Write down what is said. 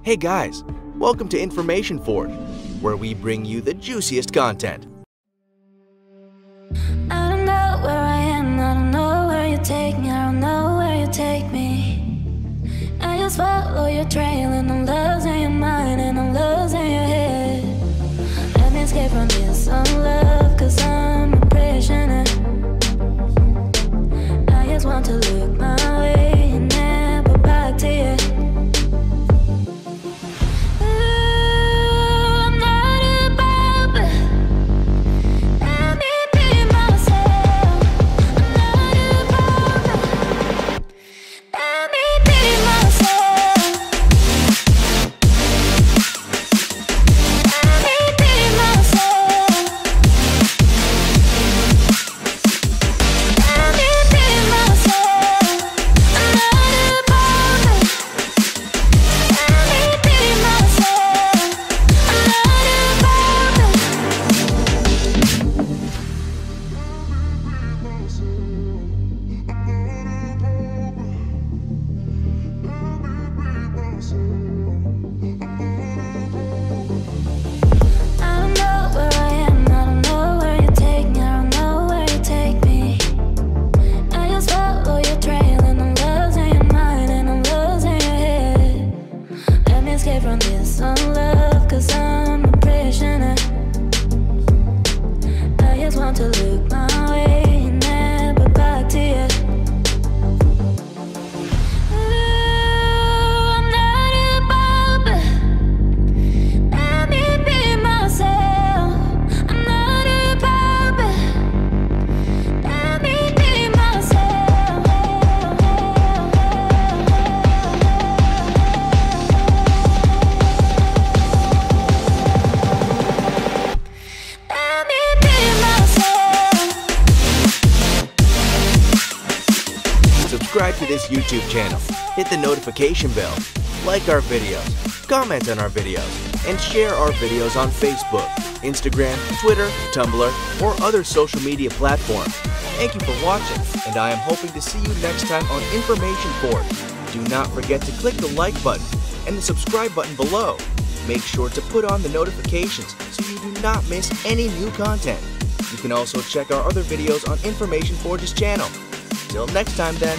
Hey guys, welcome to Information Forge, where we bring you the juiciest content. I don't know where I am, I don't know where you take me, I don't know where you take me. I just follow your trail and I'm losing your mind and I'm losing your head. Let me escape from this love, cause I'm a prisoner. I just want to look my way and never back to you. Subscribe to this YouTube channel, hit the notification bell, like our videos, comment on our videos, and share our videos on Facebook, Instagram, Twitter, Tumblr, or other social media platforms. Thank you for watching, and I am hoping to see you next time on Information Forge. Do not forget to click the like button and the subscribe button below. Make sure to put on the notifications so you do not miss any new content. You can also check our other videos on Information Forge's channel. Till next time then.